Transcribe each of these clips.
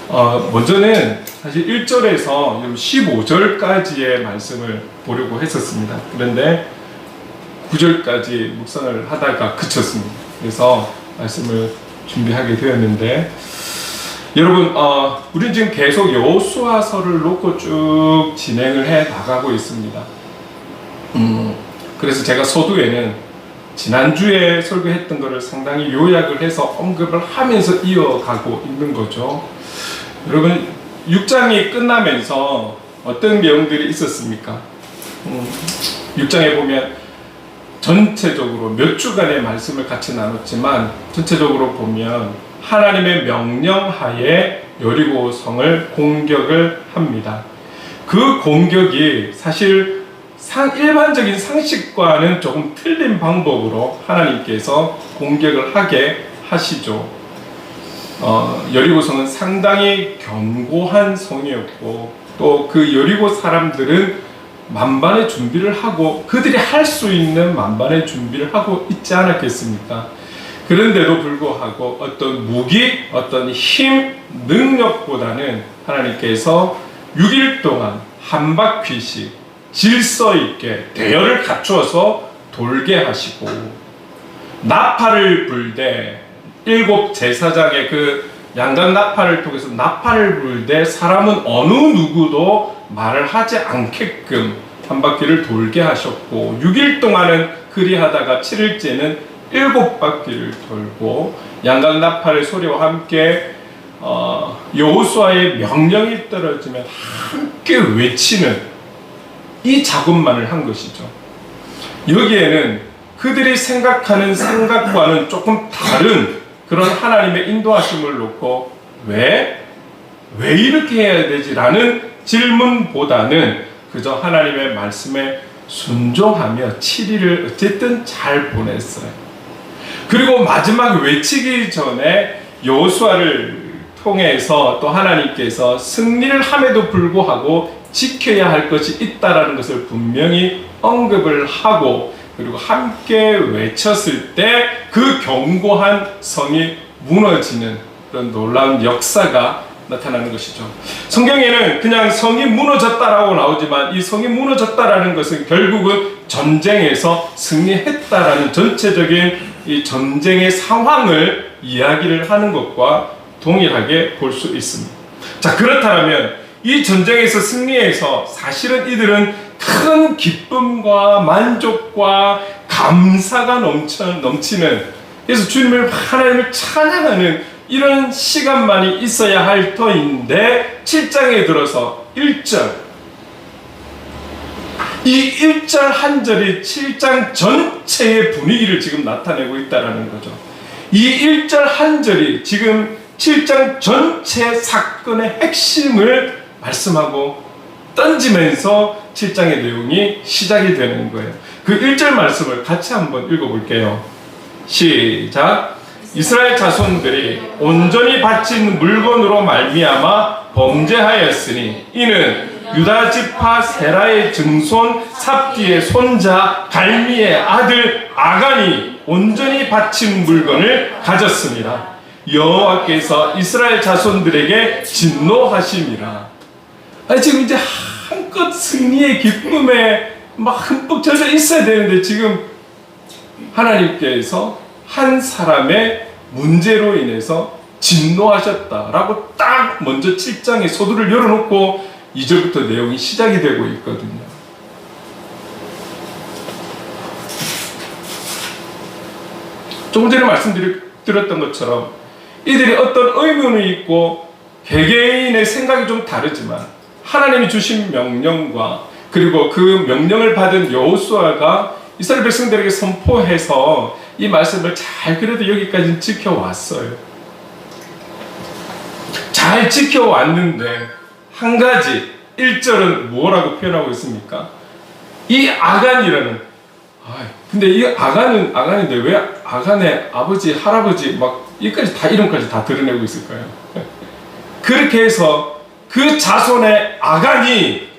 먼저는 사실 1절에서 15절까지의 말씀을 보려고 했었습니다. 그런데 9절까지 묵상을 하다가 그쳤습니다. 그래서 말씀을 준비하게 되었는데, 여러분, 우리는 지금 계속 여호수아서를 놓고 쭉 진행을 해 나가고 있습니다. 그래서 제가 서두에는 지난주에 설교했던 것을 상당히 요약을 해서 언급을 하면서 이어가고 있는 거죠. 여러분, 6장이 끝나면서 어떤 내용들이 있었습니까? 6장에 보면 전체적으로 몇 주간의 말씀을 같이 나눴지만, 전체적으로 보면 하나님의 명령하에 여리고성을 공격을 합니다. 그 공격이 사실 일반적인 상식과는 조금 틀린 방법으로 하나님께서 공격을 하게 하시죠. 여리고성은 상당히 견고한 성이었고, 또 그 여리고 사람들은 만반의 준비를 하고, 그들이 할 수 있는 만반의 준비를 하고 있지 않았겠습니까? 그런데도 불구하고 어떤 무기, 어떤 힘, 능력보다는 하나님께서 6일 동안 한 바퀴씩 질서 있게 대열을 갖추어서 돌게 하시고, 나팔을 불되, 7 제사장의 그 양각 나팔을 통해서 나팔을 불되 사람은 어느 누구도 말을 하지 않게끔 한 바퀴를 돌게 하셨고, 6일 동안은 그리하다가 7일째는 7바퀴를 돌고, 양각 나팔의 소리와 함께 여호수아의 명령이 떨어지면 함께 외치는 이 작업만을 한 것이죠. 여기에는 그들이 생각하는 생각과는 조금 다른 그런 하나님의 인도하심을 놓고 왜 이렇게 해야 되지라는 질문보다는 그저 하나님의 말씀에 순종하며 7일을 어쨌든 잘 보냈어요. 그리고 마지막 외치기 전에 여호수아를 통해서 또 하나님께서 승리를 함에도 불구하고 지켜야 할 것이 있다라는 것을 분명히 언급을 하고, 그리고 함께 외쳤을 때 그 견고한 성이 무너지는 그런 놀라운 역사가 나타나는 것이죠. 성경에는 그냥 성이 무너졌다라고 나오지만, 이 성이 무너졌다라는 것은 결국은 전쟁에서 승리했다라는 전체적인 이 전쟁의 상황을 이야기를 하는 것과 동일하게 볼 수 있습니다. 자, 그렇다면 이 전쟁에서 승리해서 사실은 이들은 큰 기쁨과 만족과 감사가 넘치는, 그래서 주님을, 하나님을 찬양하는 이런 시간만이 있어야 할 터인데, 7장에 들어서 1절, 이 1절 한 절이 7장 전체의 분위기를 지금 나타내고 있다는 거죠. 이 1절 한 절이 지금 7장 전체 사건의 핵심을 말씀하고 던지면서 7장의 내용이 시작이 되는 거예요. 그 1절 말씀을 같이 한번 읽어볼게요. 시작. 이스라엘 자손들이 온전히 바친 물건으로 말미암아 범죄하였으니, 이는 유다 지파 세라의 증손 삽디의 손자 갈미의 아들 아간이 온전히 바친 물건을 가졌습니다. 여호와께서 이스라엘 자손들에게 진노하심이라. 지금 이제 한껏 승리의 기쁨에 막 흠뻑 젖어 있어야 되는데, 지금 하나님께서 한 사람의 문제로 인해서 진노하셨다라고 딱 먼저 7장에 서두를 열어놓고 2절부터 내용이 시작이 되고 있거든요. 조금 전에 말씀드렸던 것처럼 이들이 어떤 의문이 있고 개개인의 생각이 좀 다르지만, 하나님이 주신 명령과 그리고 그 명령을 받은 여호수아가 이스라엘 백성들에게 선포해서 이 말씀을 잘 그래도 여기까지 지켜왔어요. 잘 지켜왔는데 한 가지, 1절은 뭐라고 표현하고 있습니까? 이 아간이라는, 근데 이 아간인데 왜 아간의 아버지, 할아버지 막 이까지 다 이름까지 다 드러내고 있을까요? 그렇게 해서 그 자손의 아간이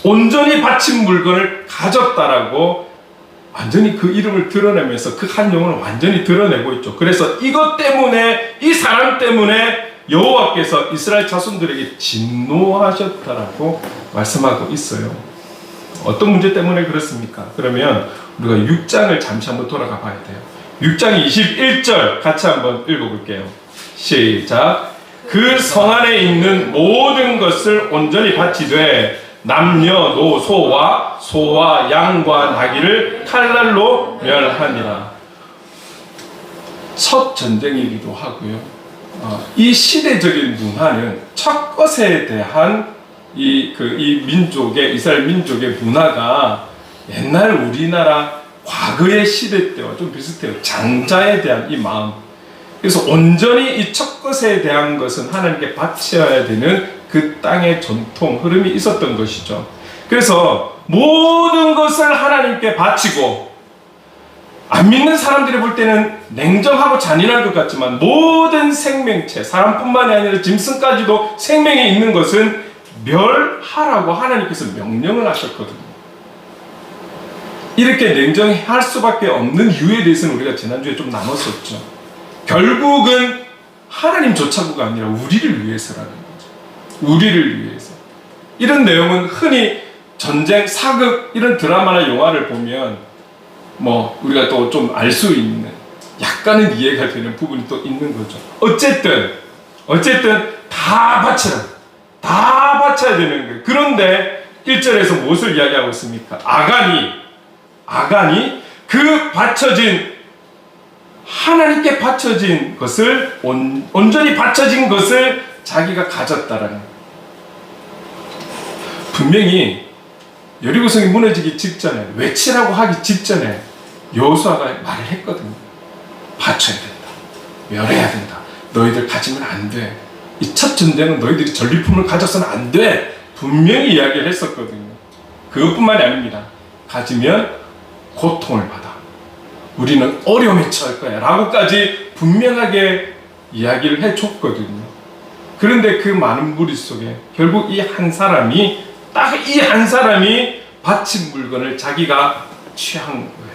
온전히 바친 물건을 가졌다라고 완전히 그 이름을 드러내면서 그 한 영혼을 완전히 드러내고 있죠. 그래서 이것 때문에, 이 사람 때문에 여호와께서 이스라엘 자손들에게 진노하셨다라고 말씀하고 있어요. 어떤 문제 때문에 그렇습니까? 그러면 우리가 6장을 잠시 한번 돌아가 봐야 돼요. 6장 21절 같이 한번 읽어볼게요. 시작. 그 성 안에 있는 모든 것을 온전히 바치되 남녀노소와 소와 양과 나귀를 칼날로 멸하니라. 첫 전쟁이기도 하고요. 이 시대적인 문화는 첫 것에 대한 이 민족의 이스라엘 민족의 문화가 옛날 우리나라 과거의 시대 때와 좀 비슷해요. 장자에 대한 이 마음. 그래서 온전히 이 첫 것에 대한 것은 하나님께 바쳐야 되는 그 땅의 전통 흐름이 있었던 것이죠. 그래서 모든 것을 하나님께 바치고, 안 믿는 사람들이 볼 때는 냉정하고 잔인할 것 같지만 모든 생명체, 사람뿐만이 아니라 짐승까지도 생명이 있는 것은 멸하라고 하나님께서 명령을 하셨거든요. 이렇게 냉정할 수밖에 없는 이유에 대해서는 우리가 지난주에 좀 나눴었죠. 결국은 하나님조차가 아니라 우리를 위해서라는 거죠. 우리를 위해서. 이런 내용은 흔히 전쟁, 사극 이런 드라마나 영화를 보면 우리가 또 좀 알 수 있는, 약간은 이해가 되는 부분이 또 있는 거죠. 어쨌든 다 바쳐라. 다 바쳐야 되는 거예요. 그런데 1절에서 무엇을 이야기하고 있습니까? 아간이 그 하나님께 바쳐진 것을, 온전히 바쳐진 것을 자기가 가졌다라는 거예요. 분명히 여리고성이 무너지기 직전에, 외치라고 하기 직전에 여호수아가 말을 했거든요. 바쳐야 된다. 멸해야 된다. 너희들 가지면 안 돼. 이 첫 전쟁은 너희들이 전리품을 가져서는 안 돼. 분명히 이야기를 했었거든요. 그것뿐만이 아닙니다. 가지면 고통을 받아. 우리는 어려움에 처할 거야. 라고까지 분명하게 이야기를 해줬거든요. 그런데 그 많은 무리 속에 결국 이 한 사람이, 딱 이 한 사람이 바친 물건을 자기가 취한 거예요.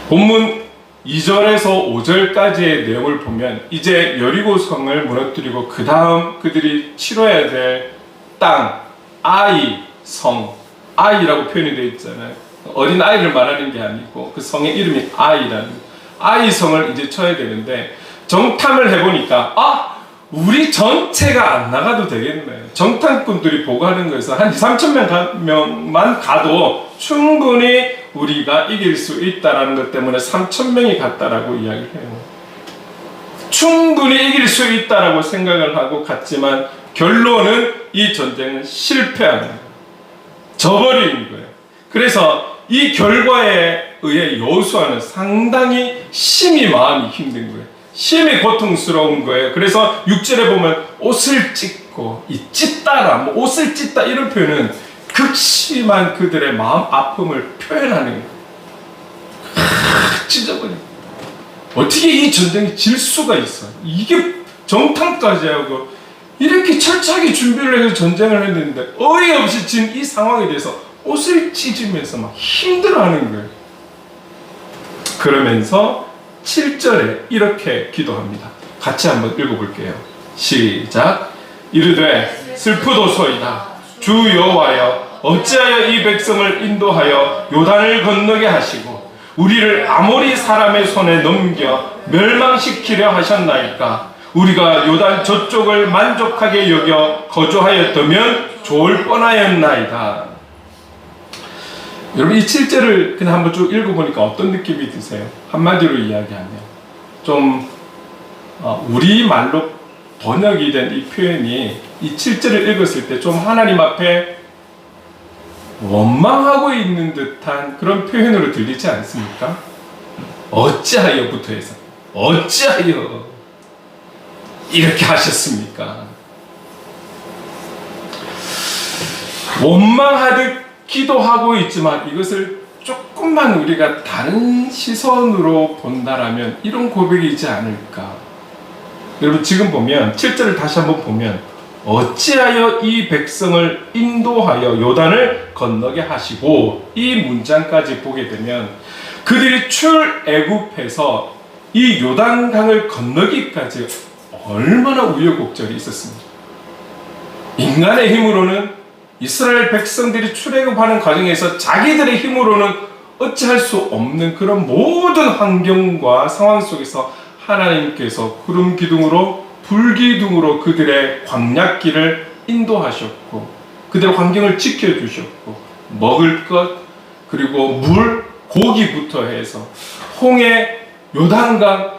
본문 2절에서 5절까지의 내용을 보면 이제 여리고성을 무너뜨리고 그 다음 그들이 치러야 될 땅, 아이라고 표현이 되어 있잖아요. 어린 아이를 말하는 게 아니고 그 성의 이름이 아이성을 이제 쳐야 되는데, 정탐을 해보니까 우리 전체가 안 나가도 되겠네. 정탐꾼들이 보고하는 거에서 한 2,3,000명만 가도 충분히 우리가 이길 수 있다는 것 때문에 3,000명이 갔다라고 이야기를 해요. 충분히 이길 수 있다라고 생각을 하고 갔지만 결론은 이 전쟁은 실패하는 거예요. 져버리는 거예요. 그래서 이 결과에 의해 여호수아는 상당히 심히 마음이 힘든 거예요. 심히 고통스러운 거예요. 그래서 6절에 보면 옷을 찢고, 이 찢다라, 옷을 찢다 이런 표현은 극심한 그들의 마음 아픔을 표현하는 거예요. 찢어버리고. 어떻게 이 전쟁이 질 수가 있어? 이게 정탐까지 하고 이렇게 철저하게 준비를 해서 전쟁을 했는데 어이없이 지금 이 상황에 대해서 옷을 찢으면서 막 힘들어하는 거예요. 그러면서 7절에 이렇게 기도합니다. 같이 한번 읽어볼게요. 시작. 이르되 슬프도소이다. 주 여호와여, 어찌하여 이 백성을 인도하여 요단을 건너게 하시고 우리를 아모리 사람의 손에 넘겨 멸망시키려 하셨나이까. 우리가 요단 저쪽을 만족하게 여겨 거주하였다면 좋을 뻔하였나이다. 여러분, 이 7절을 그냥 한번 쭉 읽어보니까 어떤 느낌이 드세요? 한마디로 이야기하면 좀 우리말로 번역이 된 이 표현이, 이 7절을 읽었을 때 좀 하나님 앞에 원망하고 있는 듯한 그런 표현으로 들리지 않습니까? 어찌하여부터 해서 어찌하여 이렇게 하셨습니까? 원망하듯 기도하고 있지만 이것을 조금만 우리가 다른 시선으로 본다라면 이런 고백이지 않을까. 여러분, 지금 보면 7절을 다시 한번 보면 어찌하여 이 백성을 인도하여 요단을 건너게 하시고, 이 문장까지 보게 되면 그들이 출애굽해서 이 요단강을 건너기까지 얼마나 우여곡절이 있었습니까? 인간의 힘으로는 이스라엘 백성들이 출애굽하는 과정에서 자기들의 힘으로는 어찌할 수 없는 그런 모든 환경과 상황 속에서 하나님께서 구름 기둥으로 불 기둥으로 그들의 광야길을 인도하셨고 그들의 환경을 지켜주셨고 먹을 것 그리고 물, 고기부터 해서 홍해, 요단강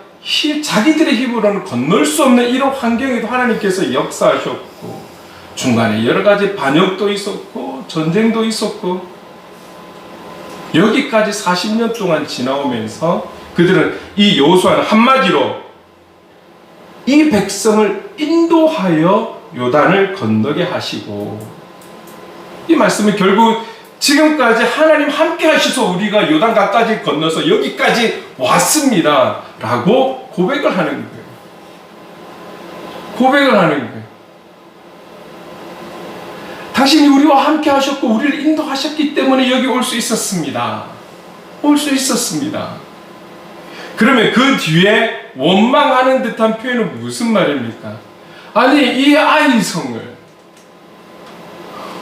자기들의 힘으로는 건널 수 없는 이런 환경에도 하나님께서 역사하셨고 중간에 여러 가지 반역도 있었고 전쟁도 있었고 여기까지 40년 동안 지나오면서 그들은 이 여호수아는 한마디로 이 백성을 인도하여 요단을 건너게 하시고 이 말씀은 결국 지금까지 하나님 함께 하셔서 우리가 요단강까지 건너서 여기까지 왔습니다 라고 고백을 하는 거예요. 고백을 하는 거예요. 당신이 우리와 함께 하셨고 우리를 인도하셨기 때문에 여기 올 수 있었습니다. 올 수 있었습니다. 그러면 그 뒤에 원망하는 듯한 표현은 무슨 말입니까? 아니 이 아이성을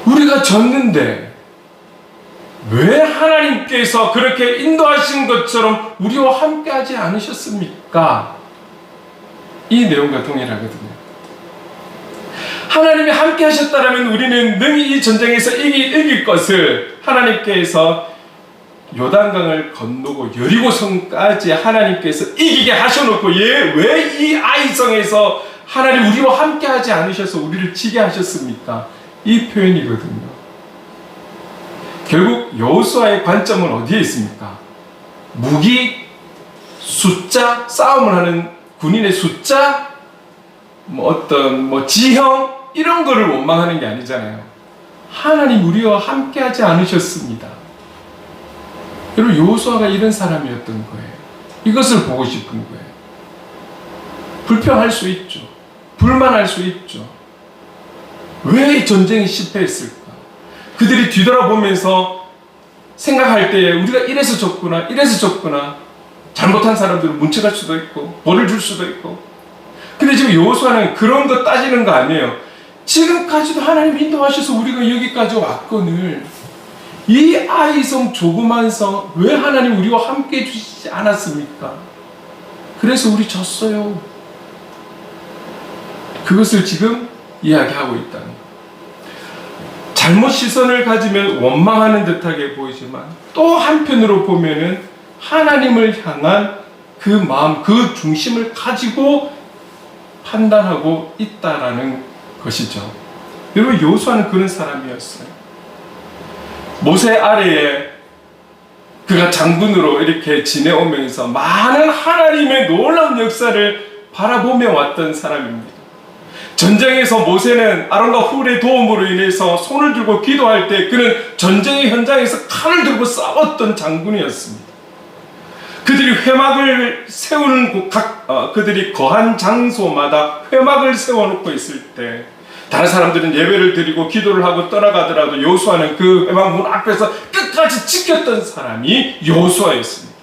우리가 졌는데 왜 하나님께서 그렇게 인도하신 것처럼 우리와 함께 하지 않으셨습니까? 이 내용과 동일하거든요. 하나님이 함께 하셨다면 우리는 능히 이 전쟁에서 이길 것을 하나님께서 요단강을 건너고 여리고성까지 하나님께서 이기게 하셔놓고 왜 이 아이성에서 하나님 우리와 함께 하지 않으셔서 우리를 지게 하셨습니까? 이 표현이거든요. 결국 여호수아의 관점은 어디에 있습니까? 무기, 숫자, 싸움을 하는 군인의 숫자, 어떤 지형 이런 거를 원망하는 게 아니잖아요. 하나님 우리와 함께하지 않으셨습니다. 여러분 여호수아가 이런 사람이었던 거예요. 이것을 보고 싶은 거예요. 불평할 수 있죠. 불만할 수 있죠. 왜 전쟁이 실패했을까? 그들이 뒤돌아보면서 생각할 때 우리가 이래서 졌구나, 이래서 졌구나. 잘못한 사람들은 문책할 수도 있고 벌을 줄 수도 있고. 근데 지금 여호수아는 그런 거 따지는 거 아니에요. 지금까지도 하나님 인도하셔서 우리가 여기까지 왔거늘 이 아이성 조그만 성 왜 하나님 우리와 함께 해주시지 않았습니까? 그래서 우리 졌어요. 그것을 지금 이야기하고 있다는 거예요. 잘못 시선을 가지면 원망하는 듯하게 보이지만 또 한편으로 보면은 하나님을 향한 그 마음, 그 중심을 가지고 판단하고 있다라는 것이죠. 여러분 여호수아는 그런 사람이었어요. 모세 아래에 그가 장군으로 이렇게 지내오면서 많은 하나님의 놀라운 역사를 바라보며 왔던 사람입니다. 전쟁에서 모세는 아론과 훌의 도움으로 인해서 손을 들고 기도할 때 그는 전쟁의 현장에서 칼을 들고 싸웠던 장군이었습니다. 그들이 회막을 세우는 그들이 거한 장소마다 회막을 세워놓고 있을 때 다른 사람들은 예배를 드리고 기도를 하고 떠나가더라도 여호수아는 그 회막 문 앞에서 끝까지 지켰던 사람이 여호수아였습니다.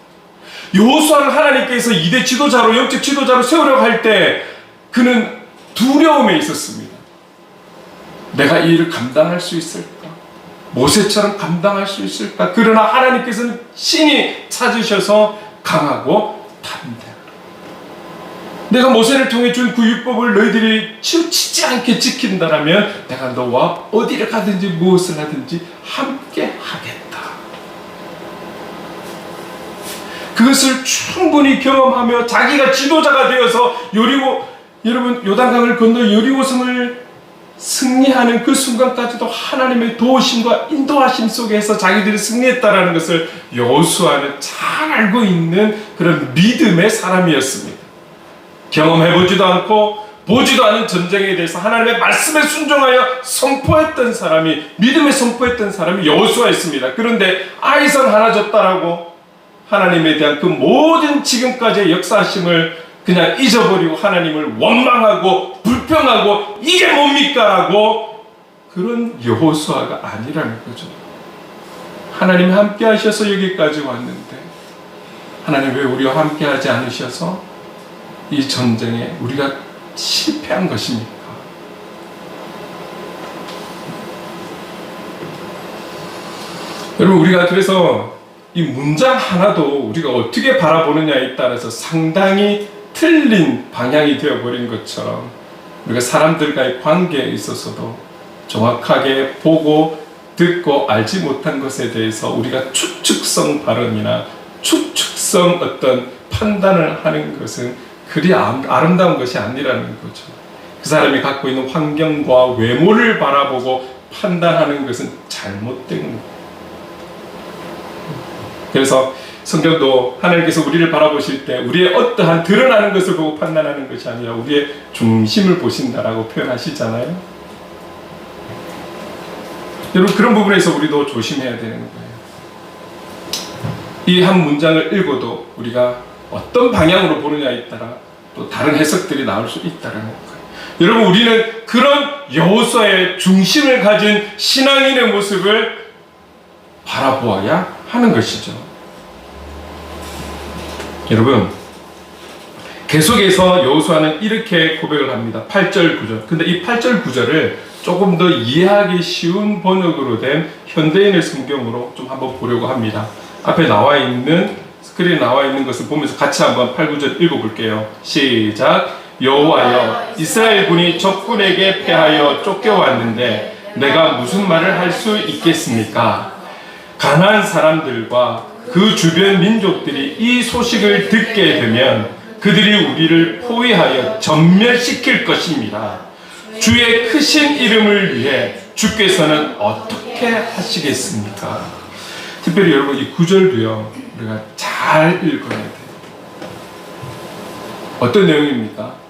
여호수아는 하나님께서 이대 지도자로 영적 지도자로 세우려고 할 때 그는 두려움에 있었습니다. 내가 이 일을 감당할 수 있을까? 모세처럼 감당할 수 있을까? 그러나 하나님께서는 신이 찾으셔서 강하고 담대하고 내가 모세를 통해 준 그 율법을 너희들이 치우치지 않게 지킨다라면 내가 너와 어디를 가든지 무엇을 하든지 함께 하겠다. 그것을 충분히 경험하며 자기가 지도자가 되어서 여러분 요단강을 건너 여리고성을 승리하는 그 순간까지도 하나님의 도우심과 인도하심 속에서 자기들이 승리했다라는 것을 여호수아는 잘 알고 있는 그런 믿음의 사람이었습니다. 경험해보지도 않고 보지도 않은 전쟁에 대해서 하나님의 말씀에 순종하여 선포했던 사람이 믿음에 선포했던 사람이 여호수아였습니다. 그런데 아이성 하나 졌다라고 하나님에 대한 그 모든 지금까지의 역사하심을 그냥 잊어버리고 하나님을 원망하고 불평하고 이게 뭡니까? 라고 그런 여호수아가 아니라는 거죠. 하나님이 함께 하셔서 여기까지 왔는데 하나님 왜 우리와 함께 하지 않으셔서 이 전쟁에 우리가 실패한 것입니까? 여러분, 우리가 그래서 이 문장 하나도 우리가 어떻게 바라보느냐에 따라서 상당히 틀린 방향이 되어버린 것처럼 우리가 사람들과의 관계에 있어서도 정확하게 보고 듣고 알지 못한 것에 대해서 우리가 추측성 발언이나 추측성 어떤 판단을 하는 것은 그리 아름다운 것이 아니라는 거죠. 그 사람이 갖고 있는 환경과 외모를 바라보고 판단하는 것은 잘못된 거예요. 그래서 성경도 하나님께서 우리를 바라보실 때 우리의 어떠한 드러나는 것을 보고 판단하는 것이 아니라 우리의 중심을 보신다라고 표현하시잖아요. 여러분, 그런 부분에서 우리도 조심해야 되는 거예요. 이 한 문장을 읽어도 우리가 어떤 방향으로 보느냐에 따라 또 다른 해석들이 나올 수 있다는 거예요. 여러분, 우리는 그런 여호수아의 중심을 가진 신앙인의 모습을 바라보아야 하는 것이죠. 여러분, 계속해서 여호수아는 이렇게 고백을 합니다. 8절 9절. 근데 이 8절 9절을 조금 더 이해하기 쉬운 번역으로 된 현대인의 성경으로 좀 한번 보려고 합니다. 앞에 나와 있는, 스크린에 나와 있는 것을 보면서 같이 한번 8, 9절 읽어볼게요. 시작. 여호와여, 이스라엘 군이 적군에게 패하여 쫓겨왔는데 내가 무슨 말을 할 수 있겠습니까? 가나안 사람들과 그 주변 민족들이 이 소식을 듣게 되면 그들이 우리를 포위하여 전멸시킬 것입니다. 주의 크신 이름을 위해 주께서는 어떻게 하시겠습니까? 특별히 여러분, 이 9절도요 우리가 잘 읽어야 돼요. 어떤 내용입니까?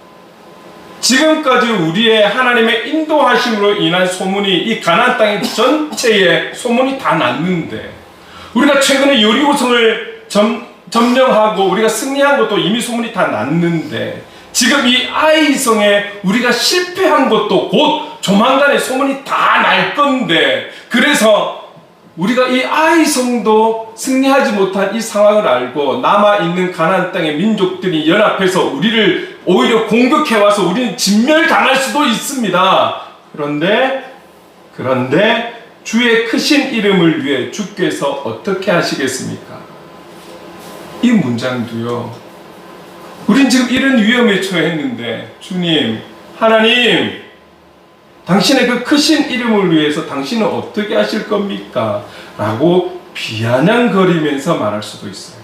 지금까지 우리의 하나님의 인도하심으로 인한 소문이 이 가나안 땅의 전체에 소문이 다 났는데, 우리가 최근에 여리고성을 점령하고 우리가 승리한 것도 이미 소문이 다 났는데, 지금 이 아이성에 우리가 실패한 것도 곧 조만간에 소문이 다 날 건데, 그래서 우리가 이 아이성도 승리하지 못한 이 상황을 알고 남아있는 가나안 땅의 민족들이 연합해서 우리를 오히려 공격해와서 우리는 진멸당할 수도 있습니다. 그런데 주의 크신 이름을 위해 주께서 어떻게 하시겠습니까? 이 문장도요, 우린 지금 이런 위험에 처했는데, 주님, 하나님, 당신의 그 크신 이름을 위해서 당신은 어떻게 하실 겁니까? 라고 비아냥거리면서 말할 수도 있어요.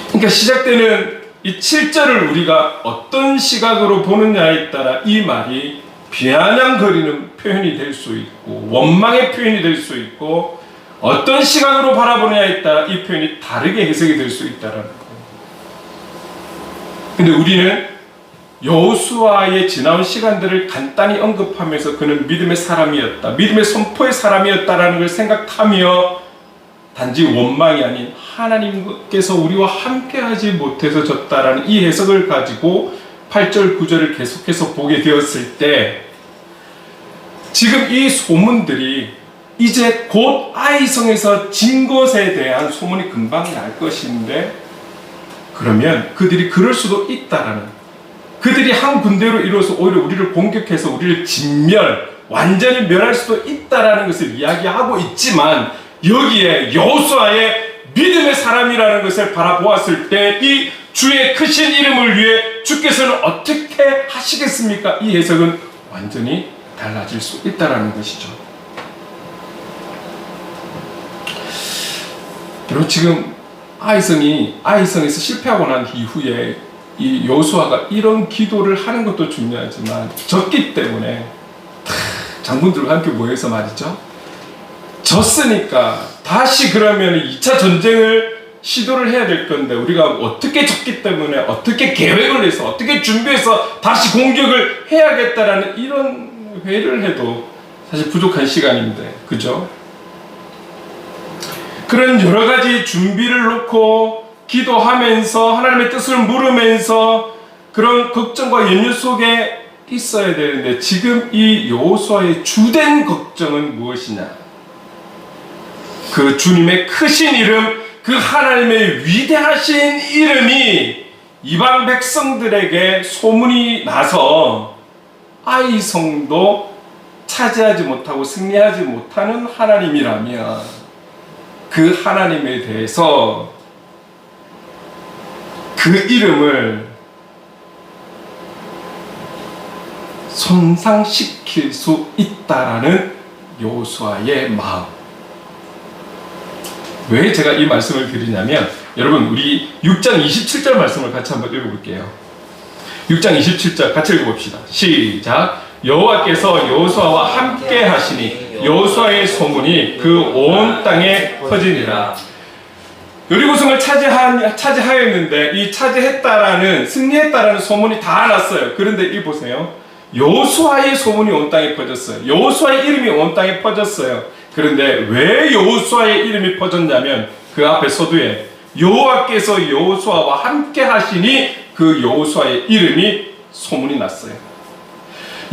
그러니까 시작되는 이 7절을 우리가 어떤 시각으로 보느냐에 따라 이 말이 비아냥거리는 표현이 될 수 있고 원망의 표현이 될 수 있고 어떤 시각으로 바라보느냐에 따라 이 표현이 다르게 해석이 될 수 있다는 거예요. 근데 우리는 여호수아의 지나온 시간들을 간단히 언급하면서 그는 믿음의 사람이었다, 믿음의 선포의 사람이었다라는 걸 생각하며 단지 원망이 아닌 하나님께서 우리와 함께하지 못해서 졌다라는 이 해석을 가지고 8절 9절을 계속해서 보게 되었을 때, 지금 이 소문들이 이제 곧 아이성에서 진 것에 대한 소문이 금방 날 것인데, 그러면 그들이 그럴 수도 있다라는, 그들이 한 군대로 이루어서 오히려 우리를 공격해서 우리를 완전히 멸할 수도 있다라는 것을 이야기하고 있지만, 여기에 여호수아의 믿음의 사람이라는 것을 바라보았을 때 이 주의 크신 이름을 위해 주께서는 어떻게 하시겠습니까? 이 해석은 완전히 달라질 수 있다라는 것이죠. 그리고 지금 아이성에서 실패하고 난 이후에 이 여호수아가 이런 기도를 하는 것도 중요하지만, 졌기 때문에 장군들과 함께 모여서 말이죠, 졌으니까 다시 그러면 2차 전쟁을 시도를 해야 될 건데, 우리가 어떻게 졌기 때문에 어떻게 계획을 해서 어떻게 준비해서 다시 공격을 해야겠다라는 이런 회의를 해도 사실 부족한 시간인데, 그죠? 그런 여러 가지 준비를 놓고 기도하면서 하나님의 뜻을 물으면서 그런 걱정과 염려 속에 있어야 되는데, 지금 이 여호수아의 주된 걱정은 무엇이냐? 그 주님의 크신 이름, 그 하나님의 위대하신 이름이 이방 백성들에게 소문이 나서 아이 성도 차지하지 못하고 승리하지 못하는 하나님이라면 그 하나님에 대해서 그 이름을 손상시킬 수 있다라는 여호수아의 마음. 왜 제가 이 말씀을 드리냐면, 여러분 우리 6장 27절 말씀을 같이 한번 읽어볼게요. 6장 27절 같이 읽어봅시다. 시작. 여호와께서 여호수아와 함께 하시니 여호수아의 소문이 그 온 땅에 퍼지니라. 여리고성을 차지하였는데 이 차지했다라는, 승리했다라는 소문이 다 났어요. 그런데 이 보세요. 여호수아의 소문이 온 땅에 퍼졌어요. 여호수아의 이름이 온 땅에 퍼졌어요. 그런데 왜 여호수아의 이름이 퍼졌냐면, 그 앞에 서두에 여호와께서 여호수아와 함께 하시니 그 여호수아의 이름이 소문이 났어요.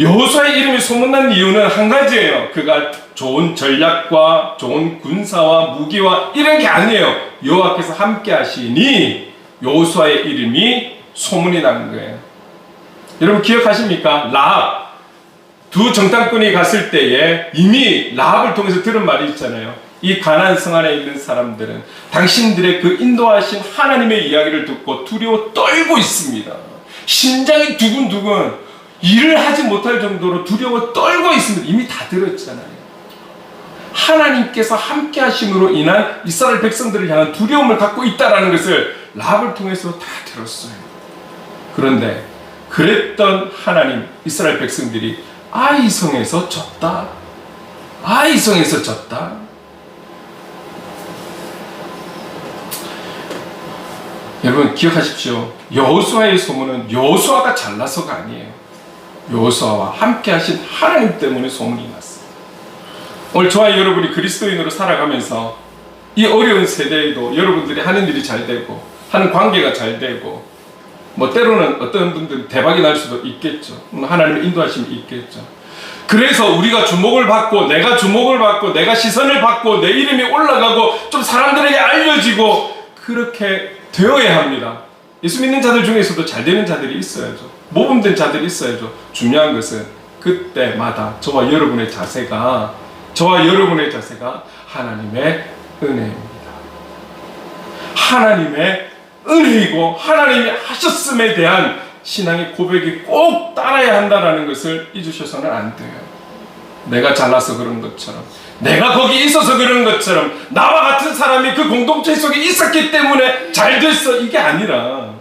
여호수아의 이름이 소문난 이유는 한 가지예요. 그가 좋은 전략과 좋은 군사와 무기와 이런 게 아니에요. 여호와께서 함께 하시니 여호수아의 이름이 소문이 난 거예요. 여러분 기억하십니까? 라합, 두 정탐꾼이 갔을 때에 이미 라합을 통해서 들은 말이 있잖아요. 이 가나안 성 안에 있는 사람들은 당신들의 그 인도하신 하나님의 이야기를 듣고 두려워 떨고 있습니다. 심장이 두근두근, 일을 하지 못할 정도로 두려워 떨고 있습니다. 이미 다 들었잖아요. 하나님께서 함께 하심으로 인한 이스라엘 백성들을 향한 두려움을 갖고 있다는 것을 라합을 통해서 다 들었어요. 그런데 그랬던 하나님, 이스라엘 백성들이 아이성에서 졌다. 아이성에서 졌다. 여러분 기억하십시오. 여호수아의 소문은 여호수아가 잘나서가 아니에요. 여호수아와 함께 하신 하나님 때문에 소문이 났어요. 오늘 저와 여러분이 그리스도인으로 살아가면서 이 어려운 세대에도 여러분들이 하는 일이 잘 되고 하는 관계가 잘 되고, 뭐 때로는 어떤 분들은 대박이 날 수도 있겠죠. 하나님의 인도하심이 있겠죠. 그래서 우리가 주목을 받고, 내가 주목을 받고, 내가 시선을 받고, 내 이름이 올라가고 좀 사람들에게 알려지고 그렇게 되어야 합니다. 예수 믿는 자들 중에서도 잘 되는 자들이 있어야죠. 모범된 자들이 있어야죠. 중요한 것은 그때마다 저와 여러분의 자세가 하나님의 은혜입니다. 하나님의 은혜이고 하나님이 하셨음에 대한 신앙의 고백이 꼭 따라야 한다는 것을 잊으셔서는 안 돼요. 내가 잘나서 그런 것처럼, 내가 거기 있어서 그런 것처럼, 나와 같은 사람이 그 공동체 속에 있었기 때문에 잘 됐어, 이게 아니라,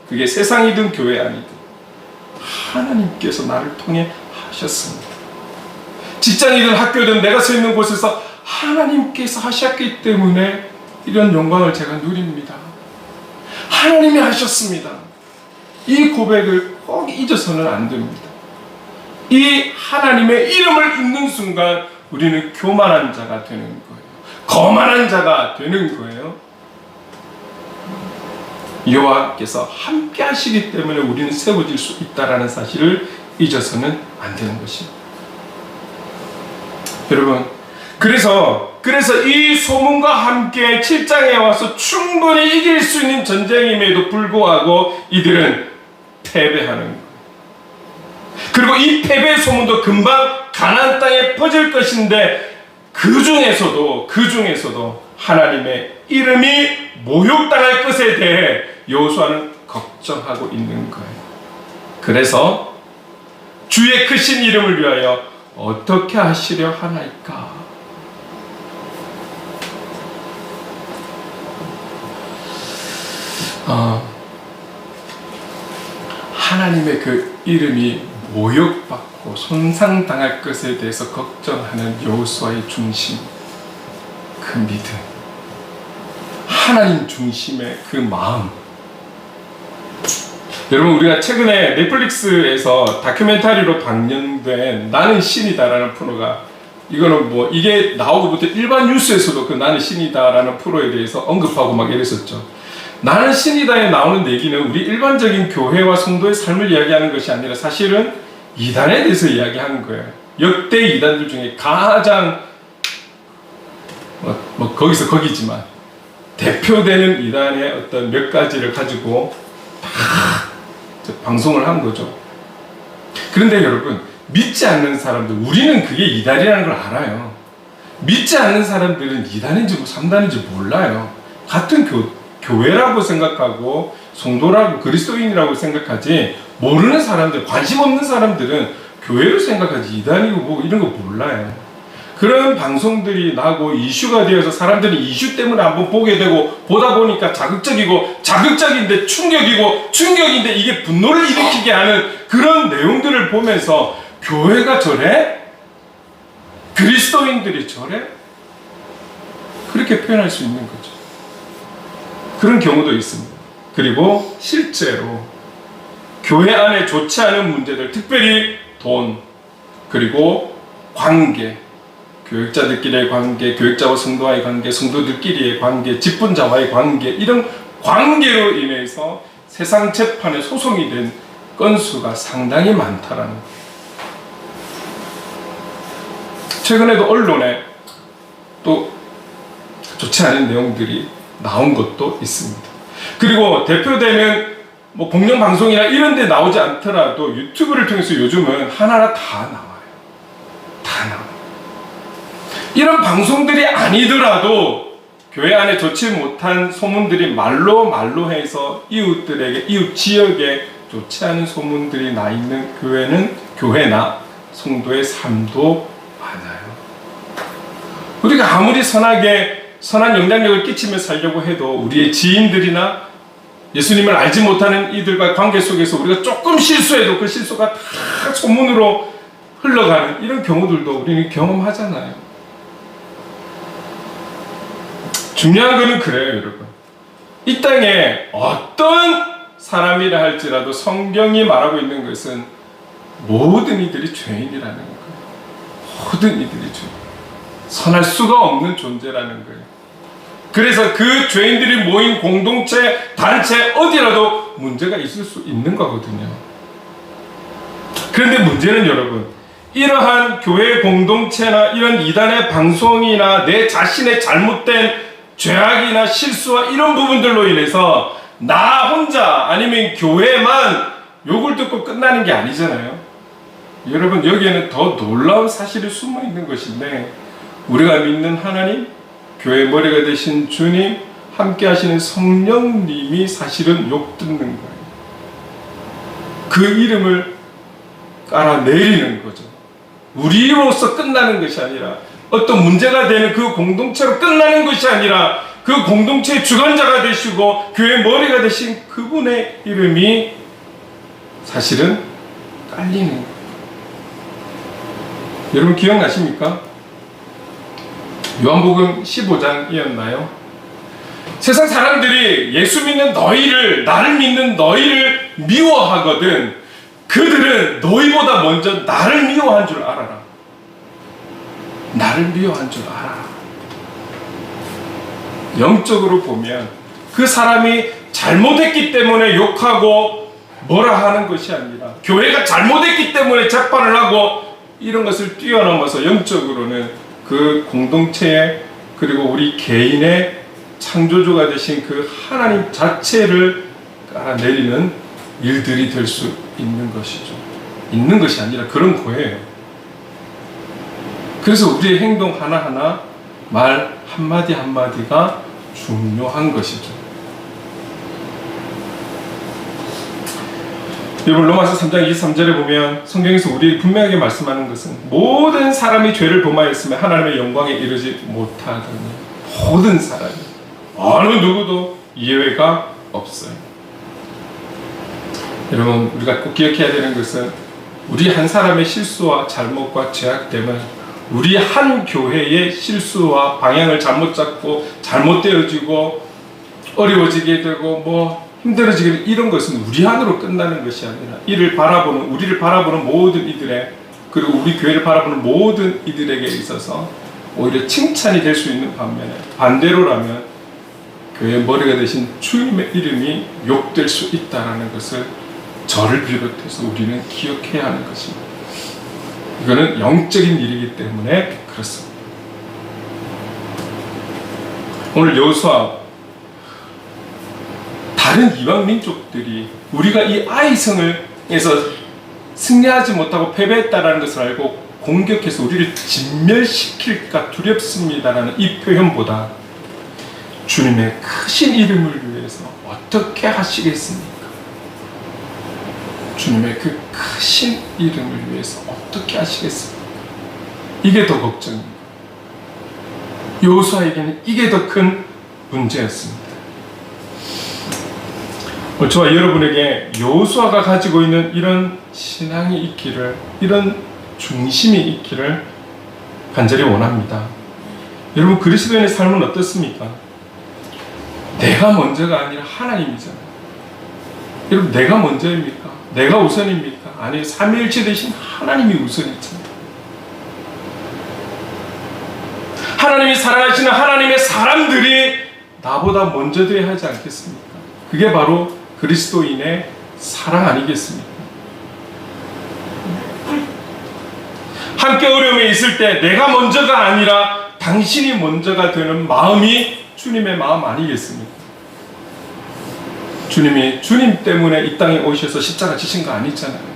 그게 세상이든 교회 아니든 하나님께서 나를 통해 하셨습니다. 직장이든 학교든 내가 서 있는 곳에서 하나님께서 하셨기 때문에 이런 영광을 제가 누립니다. 하나님이 하셨습니다. 이 고백을 꼭 잊어서는 안 됩니다. 이 하나님의 이름을 읽는 순간 우리는 교만한 자가 되는 거예요. 거만한 자가 되는 거예요. 여호와께서 함께 하시기 때문에 우리는 세워질 수 있다는 사실을 잊어서는 안 되는 것입니다. 여러분, 그래서 이 소문과 함께 7장에 와서 충분히 이길 수 있는 전쟁임에도 불구하고 이들은 패배하는 거예요. 그리고 이 패배의 소문도 금방 가나안 땅에 퍼질 것인데, 그 중에서도 하나님의 이름이 모욕당할 것에 대해 여호수아는 걱정하고 있는 거예요. 그래서 주의 크신 이름을 위하여 어떻게 하시려 하나이까? 하나님의 그 이름이 모욕받고 손상당할 것에 대해서 걱정하는 여호수아의 중심, 그 믿음, 하나님 중심의 그 마음. 여러분, 우리가 최근에 넷플릭스에서 다큐멘터리로 방영된 나는 신이다라는 프로가, 이거는 뭐 이게 나오고부터 일반 뉴스에서도 그 나는 신이다라는 프로에 대해서 언급하고 막 이랬었죠. 나는 신이다에 나오는 얘기는 우리 일반적인 교회와 성도의 삶을 이야기하는 것이 아니라 사실은 이단에 대해서 이야기하는 거예요. 역대 이단들 중에 가장 거기서 거기지만 대표되는 이단의 어떤 몇 가지를 가지고 다 방송을 한 거죠. 그런데 여러분, 믿지 않는 사람들, 우리는 그게 이단이라는 걸 알아요. 믿지 않는 사람들은 이단인지 3단인지 몰라요. 같은 교회라고 생각하고 성도라고 그리스도인이라고 생각하지, 모르는 사람들, 관심 없는 사람들은 교회로 생각하지 이단이고 뭐 이런 거 몰라요. 그런 방송들이 나고 이슈가 되어서 사람들이 이슈 때문에 한번 보게 되고, 보다 보니까 자극적인데 충격인데 이게 분노를 일으키게 하는 그런 내용들을 보면서 교회가 저래? 그리스도인들이 저래? 그렇게 표현할 수 있는 거죠. 그런 경우도 있습니다. 그리고 실제로 교회 안에 좋지 않은 문제들, 특별히 돈, 그리고 관계, 교육자들끼리의 관계, 교육자와 성도와의 관계, 성도들끼리의 관계, 직분자와의 관계, 이런 관계로 인해서 세상 재판에 소송이 된 건수가 상당히 많다라는 거예요. 최근에도 언론에 또 좋지 않은 내용들이 나온 것도 있습니다. 그리고 대표되는 공영방송이나 이런 데 나오지 않더라도 유튜브를 통해서 요즘은 하나하나 다 나와요. 다 나와요. 이런 방송들이 아니더라도 교회 안에 좋지 못한 소문들이 말로 해서 이웃들에게, 이웃 지역에 좋지 않은 소문들이 나 있는 교회나 성도의 삶도 많아요. 우리가 아무리 선한 영향력을 끼치며 살려고 해도 우리의 지인들이나 예수님을 알지 못하는 이들과 관계 속에서 우리가 조금 실수해도 그 실수가 다 소문으로 흘러가는 이런 경우들도 우리는 경험하잖아요. 중요한 거는 그래요, 여러분. 이 땅에 어떤 사람이라 할지라도 성경이 말하고 있는 것은 모든 이들이 죄인이라는 거예요. 모든 이들이 죄인. 선할 수가 없는 존재라는 거예요. 그래서 그 죄인들이 모인 공동체, 단체 어디라도 문제가 있을 수 있는 거거든요. 그런데 문제는 여러분, 이러한 교회 공동체나 이런 이단의 방송이나 내 자신의 잘못된 죄악이나 실수와 이런 부분들로 인해서 나 혼자 아니면 교회만 욕을 듣고 끝나는 게 아니잖아요. 여러분, 여기에는 더 놀라운 사실이 숨어 있는 것인데, 우리가 믿는 하나님, 교회 머리가 되신 주님, 함께 하시는 성령님이 사실은 욕 듣는 거예요. 그 이름을 깔아내리는 거죠. 우리로서 끝나는 것이 아니라, 어떤 문제가 되는 그 공동체로 끝나는 것이 아니라, 그 공동체의 주관자가 되시고 교회 머리가 되신 그분의 이름이 사실은 깔리는 거예요. 여러분 기억나십니까? 요한복음 15장이었나요? 세상 사람들이 예수 믿는 너희를, 나를 믿는 너희를 미워하거든 그들은 너희보다 먼저 나를 미워한 줄 알아라. 나를 미워한 줄 알아라. 영적으로 보면 그 사람이 잘못했기 때문에 욕하고 뭐라 하는 것이 아니라, 교회가 잘못했기 때문에 재판을 하고 이런 것을 뛰어넘어서 영적으로는 그 공동체에, 그리고 우리 개인의 창조주가 되신 그 하나님 자체를 깔아내리는 일들이 될 수 있는 것이죠. 있는 것이 아니라 그런 거예요. 그래서 우리의 행동 하나하나, 말 한마디 한마디가 중요한 것이죠. 여러분, 로마서 3장 23절에 보면 성경에서 우리 분명하게 말씀하는 것은 모든 사람이 죄를 범하였으며 하나님의 영광에 이르지 못하더니, 모든 사람이, 어느 누구도 예외가 없어요. 여러분, 우리가 꼭 기억해야 되는 것은 우리 한 사람의 실수와 잘못과 죄악 때문에 우리 한 교회의 실수와 방향을 잘못 잡고 잘못되어지고 어려워지게 되고 힘들어지게 되고, 이런 것은 우리 안으로 끝나는 것이 아니라 우리를 바라보는 모든 이들의, 그리고 우리 교회를 바라보는 모든 이들에게 있어서 오히려 칭찬이 될 수 있는 반면에, 반대로라면 교회의 머리가 되신 주님의 이름이 욕될 수 있다는 것을 저를 비롯해서 우리는 기억해야 하는 것입니다. 이거는 영적인 일이기 때문에 그렇습니다. 오늘 여호수아 다른 이방 민족들이 우리가 이 아이성을에서 승리하지 못하고 패배했다라는 것을 알고 공격해서 우리를 진멸시킬까 두렵습니다라는 이 표현보다 주님의 크신 이름을 위해서 어떻게 하시겠습니까? 주님의 그 크신 이름을 위해서 어떻게 하시겠습니까? 이게 더 걱정입니다. 여호수아에게는 이게 더 큰 문제였습니다. 저와 여러분에게 여호수아가 가지고 있는 이런 신앙이 있기를, 이런 중심이 있기를 간절히 원합니다. 여러분, 그리스도인의 삶은 어떻습니까? 내가 먼저가 아니라 하나님이잖아요. 여러분, 내가 먼저입니까? 내가 우선입니까? 아니, 삼위일체 되신 하나님이 우선이잖아요. 하나님이 사랑하시는 하나님의 사람들이 나보다 먼저 되어야 하지 않겠습니까? 그게 바로 그리스도인의 사랑 아니겠습니까? 함께 어려움에 있을 때 내가 먼저가 아니라 당신이 먼저가 되는 마음이 주님의 마음 아니겠습니까? 주님이 주님 때문에 이 땅에 오셔서 십자가 지신 거 아니잖아요.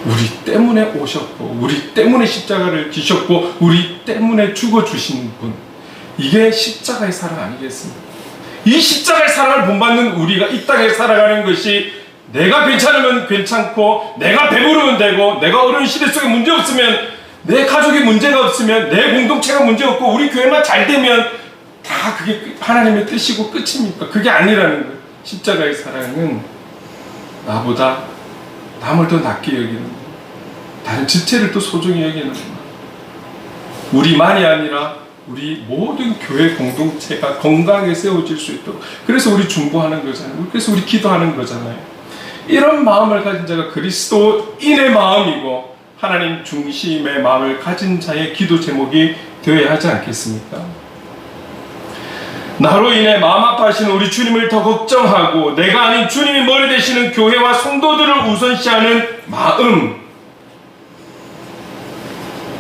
우리 때문에 오셨고, 우리 때문에 십자가를 지셨고, 우리 때문에 죽어주신 분, 이게 십자가의 사랑 아니겠습니까? 이 십자가의 사랑을 본받는 우리가 이 땅에 살아가는 것이 내가 괜찮으면 괜찮고, 내가 배부르면 되고, 내가 어려운 시대 속에 문제 없으면, 내 가족에 문제가 없으면, 내 공동체가 문제 없고, 우리 교회만 잘 되면 다 그게 하나님의 뜻이고 끝입니까? 그게 아니라는 거예요. 십자가의 사랑은 나보다 남을 더 낫게 여기는 거예요. 다른 지체를 또 소중히 여기는 거예요. 우리만이 아니라 우리 모든 교회 공동체가 건강하게 세워질 수 있도록. 그래서 우리 중보하는 거잖아요. 그래서 우리 기도하는 거잖아요. 이런 마음을 가진 자가 그리스도인의 마음이고 하나님 중심의 마음을 가진 자의 기도 제목이 되어야 하지 않겠습니까? 나로 인해 마음 아파하시는 우리 주님을 더 걱정하고 내가 아닌 주님이 머리 되시는 교회와 성도들을 우선시하는 마음,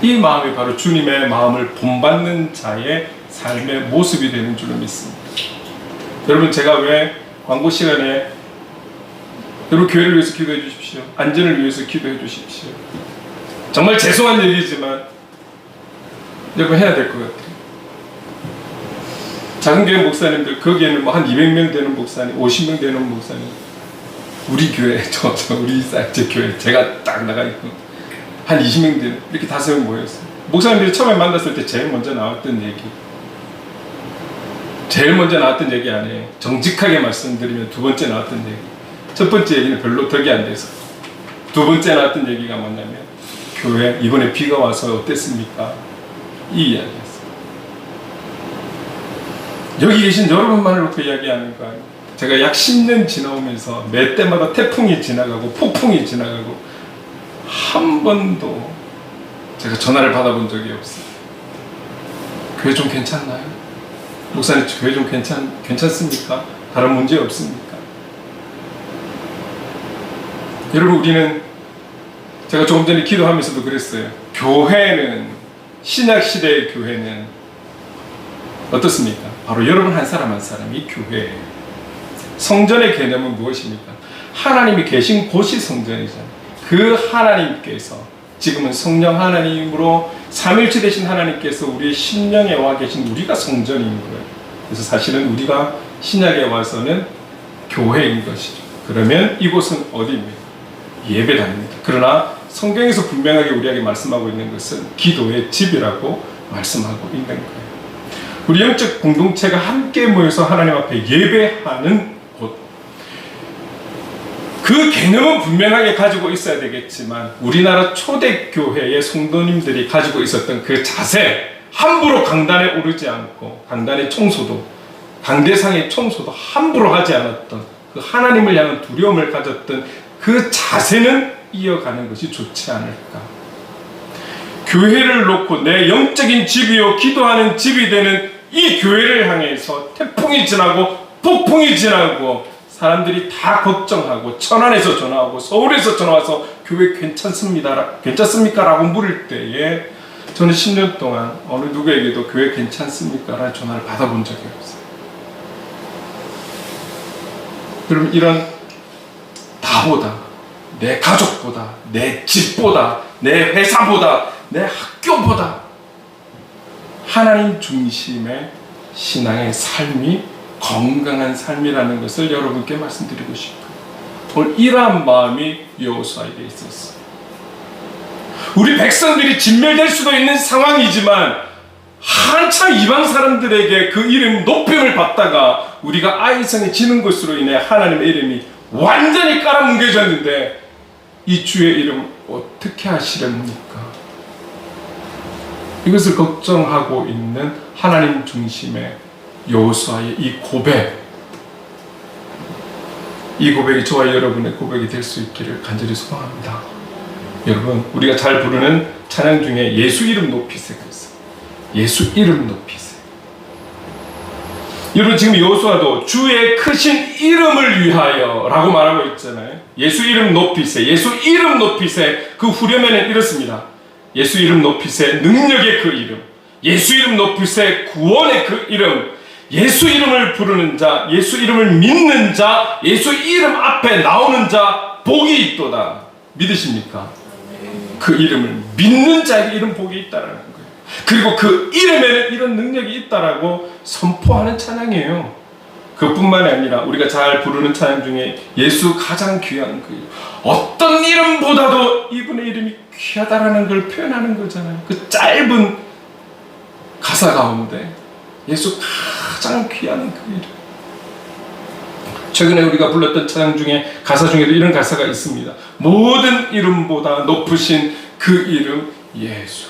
이 마음이 바로 주님의 마음을 본받는 자의 삶의 모습이 되는 줄로 믿습니다. 여러분, 제가 왜 광고 시간에 여러분 교회를 위해서 기도해 주십시오, 안전을 위해서 기도해 주십시오, 정말 죄송한 얘기지만 여러분 해야 될 것 같아요. 작은 교회 목사님들, 거기에는 뭐 한 200명 되는 목사님, 50명 되는 목사님, 우리 교회, 우리 제 교회, 제가 딱 나가 있고 한 20명 되는, 이렇게 5명 모였어요. 목사님들이 처음에 만났을 때 제일 먼저 나왔던 얘기, 제일 먼저 나왔던 얘기 아니에요. 정직하게 말씀드리면 두 번째 나왔던 얘기. 첫 번째 얘기는 별로 덕이 안 돼서, 두 번째 나왔던 얘기가 뭐냐면, 교회 이번에 비가 와서 어땠습니까? 이 이야기였어요. 여기 계신 여러분만을 놓고 이야기하는 거 아니에요. 제가 약 10년 지나오면서 매 때마다 태풍이 지나가고 폭풍이 지나가고 한 번도 제가 전화를 받아본 적이 없어요. 교회 좀 괜찮나요? 목사님, 교회 좀 괜찮습니까? 다른 문제 없습니까? 여러분, 우리는, 제가 조금 전에 기도하면서도 그랬어요. 교회는, 신약시대의 교회는 어떻습니까? 바로 여러분 한 사람 한 사람이 교회예요. 성전의 개념은 무엇입니까? 하나님이 계신 곳이 성전이잖아요. 그 하나님께서, 지금은 성령 하나님으로 삼일체 되신 하나님께서 우리의 심령에 와 계신 우리가 성전인 거예요. 그래서 사실은 우리가 신약에 와서는 교회인 것이죠. 그러면 이곳은 어디입니까? 예배당입니다. 그러나 성경에서 분명하게 우리에게 말씀하고 있는 것은 기도의 집이라고 말씀하고 있는 거예요. 우리 영적 공동체가 함께 모여서 하나님 앞에 예배하는 곳, 그 개념은 분명하게 가지고 있어야 되겠지만 우리나라 초대교회의 성도님들이 가지고 있었던 그 자세, 함부로 강단에 오르지 않고, 강단의 청소도, 강대상의 청소도 함부로 하지 않았던 그 하나님을 향한 두려움을 가졌던 그 자세는 이어가는 것이 좋지 않을까. 교회를 놓고 내 영적인 집이요 기도하는 집이 되는 이 교회를 향해서 태풍이 지나고 폭풍이 지나고 사람들이 다 걱정하고, 천안에서 전화하고 서울에서 전화와서 교회 괜찮습니까? 라고 물을 때에 저는 10년 동안 어느 누구에게도 교회 괜찮습니까? 라는 전화를 받아본 적이 없어요. 그럼 이런 나보다, 내 가족보다, 내 집보다, 내 회사보다, 내 학교보다 하나님 중심의 신앙의 삶이 건강한 삶이라는 것을 여러분께 말씀드리고 싶어요. 오늘 이러한 마음이 여호수아에게 있었어요. 우리 백성들이 진멸될 수도 있는 상황이지만 한참 이방 사람들에게 그 이름 높임을 받다가 우리가 아이성에 지는 것으로 인해 하나님의 이름이 완전히 깔아뭉개졌는데 이 주의 이름 어떻게 하시렵니까? 이것을 걱정하고 있는 하나님 중심의 여호수아의 이 고백이 저와 여러분의 고백이 될 수 있기를 간절히 소망합니다. 여러분, 우리가 잘 부르는 찬양 중에 예수 이름 높이세가 있어요. 예수 이름 높이세. 여러분, 지금 여호수아도 주의 크신 이름을 위하여 라고 말하고 있잖아요. 예수 이름 높이세, 예수 이름 높이세. 그 후렴에는 이렇습니다. 예수 이름 높이세, 능력의 그 이름, 예수 이름 높이세, 구원의 그 이름, 예수 이름을 부르는 자, 예수 이름을 믿는 자, 예수 이름 앞에 나오는 자 복이 있도다. 믿으십니까? 그 이름을 믿는 자에게 이런 복이 있다라는 거예요. 그리고 그 이름에는 이런 능력이 있다라고 선포하는 찬양이에요. 그뿐만이 아니라 우리가 잘 부르는 찬양 중에 예수 가장 귀한 그 이름, 어떤 이름보다도 이분의 이름이 귀하다라는 걸 표현하는 거잖아요. 그 짧은 가사 가운데 예수 가장 귀한 그 이름. 최근에 우리가 불렀던 찬양 중에 가사 중에도 이런 가사가 있습니다. 모든 이름보다 높으신 그 이름 예수.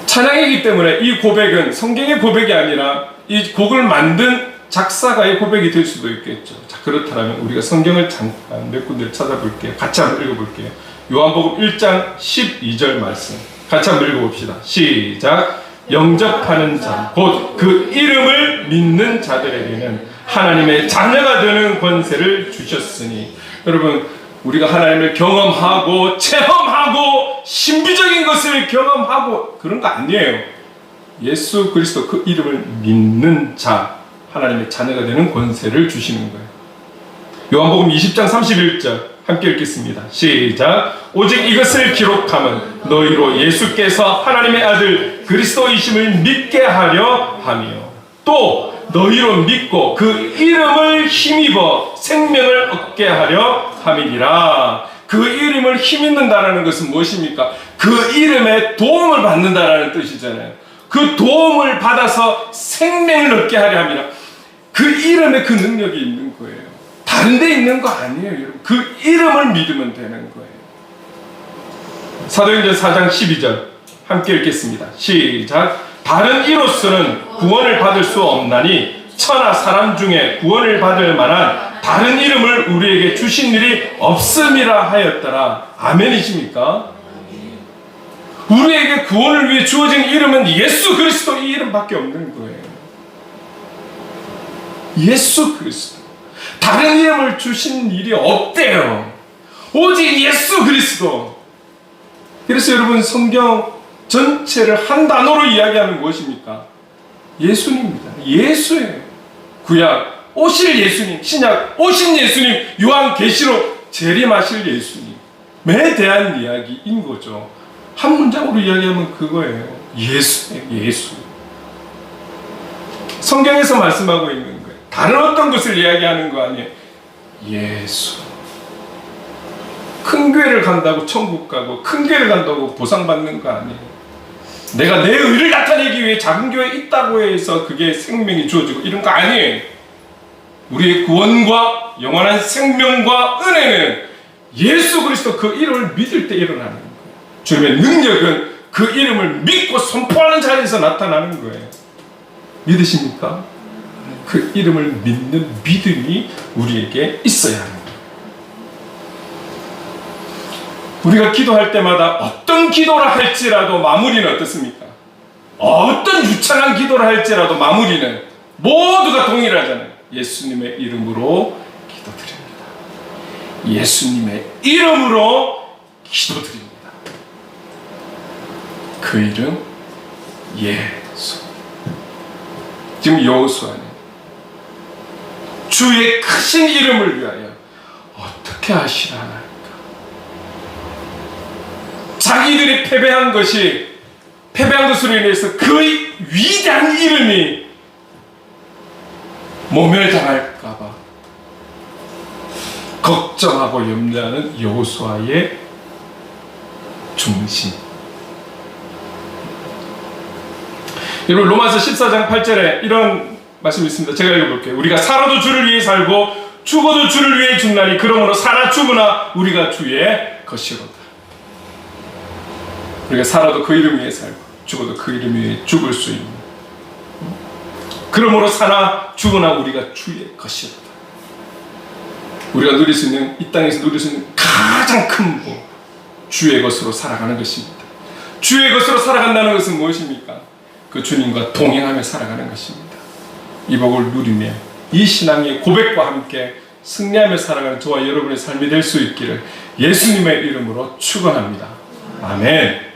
찬양이기 때문에 이 고백은 성경의 고백이 아니라 이 곡을 만든 작사가의 고백이 될 수도 있겠죠. 자, 그렇다면 우리가 성경을 잠깐 몇 군데를 찾아볼게요. 같이 한번 읽어볼게요. 요한복음 1장 12절 말씀 같이 한번 읽어봅시다. 시작. 영접하는 자, 곧 그 이름을 믿는 자들에게는 하나님의 자녀가 되는 권세를 주셨으니. 여러분, 우리가 하나님을 경험하고 체험하고 신비적인 것을 경험하고 그런 거 아니에요. 예수 그리스도 그 이름을 믿는 자, 하나님의 자녀가 되는 권세를 주시는 거예요. 요한복음 20장 31절 함께 읽겠습니다. 시작. 오직 이것을 기록함은 너희로 예수께서 하나님의 아들 그리스도이심을 믿게 하려 하며 또 너희로 믿고 그 이름을 힘입어 생명을 얻게 하려 함이니라. 그 이름을 힘입는다라는 것은 무엇입니까? 그 이름에 도움을 받는다라는 뜻이잖아요. 그 도움을 받아서 생명을 얻게 하려 함이라. 그 이름에 그 능력이 있는 거예요. 다른 데 있는 거 아니에요, 여러분. 그 이름을 믿으면 되는 거예요. 사도행전 4장 12절 함께 읽겠습니다. 시작. 다른 이로서는 구원을 받을 수 없나니 천하 사람 중에 구원을 받을 만한 다른 이름을 우리에게 주신 일이 없음이라 하였더라. 아멘이십니까? 우리에게 구원을 위해 주어진 이름은 예수 그리스도 이 이름밖에 없는 거예요. 예수 그리스도. 다른 이름을 주신 일이 없대요. 오직 예수 그리스도. 그래서 여러분, 성경 전체를 한 단어로 이야기하면 무엇입니까? 예수님입니다. 예수예요. 구약 오실 예수님, 신약 오신 예수님, 요한계시록 재림하실 예수님에 대한 이야기인 거죠. 한 문장으로 이야기하면 그거예요. 예수예요. 예수. 성경에서 말씀하고 있는 거예요. 다른 어떤 것을 이야기하는 거 아니에요. 예수. 큰 교회를 간다고 천국 가고 큰 교회를 간다고 보상받는 거 아니에요. 내가 내 의를 나타내기 위해 작은 교회에 있다고 해서 그게 생명이 주어지고 이런 거 아니에요. 우리의 구원과 영원한 생명과 은혜는 예수 그리스도 그 이름을 믿을 때 일어나는 거예요. 주님의 능력은 그 이름을 믿고 선포하는 자리에서 나타나는 거예요. 믿으십니까? 그 이름을 믿는 믿음이 우리에게 있어야 합니다. 우리가 기도할 때마다 어떤 기도를 할지라도 마무리는 어떻습니까? 어떤 유창한 기도를 할지라도 마무리는 모두가 동일하잖아요. 예수님의 이름으로 기도드립니다. 예수님의 이름으로 기도드립니다. 그 이름 예수. 지금 여호수아는 주의 크신 이름을 위하여 어떻게 하시라 할까? 자기들이 패배한 것으로 인해서 그의 위대한 이름이 모멸당할까봐 걱정하고 염려하는 여호수아의 중심. 여러분, 로마서 14장 8절에 이런 말씀이 있습니다. 제가 읽어볼게요. 우리가 살아도 주를 위해 살고 죽어도 주를 위해 죽나니 그러므로 살아 죽으나 우리가 주의 것이로다. 우리가 살아도 그 이름 위해 살고 죽어도 그 이름 위해 죽을 수 있는, 그러므로 살아 죽으나 우리가 주의 것이로다. 우리가 누릴 수 있는, 이 땅에서 누릴 수 있는 가장 큰 복, 주의 것으로 살아가는 것입니다. 주의 것으로 살아간다는 것은 무엇입니까? 그 주님과 동행하며 살아가는 것입니다. 이 복을 누리며 이 신앙의 고백과 함께 승리하며 살아가는 저와 여러분의 삶이 될 수 있기를 예수님의 이름으로 축원합니다. 아멘.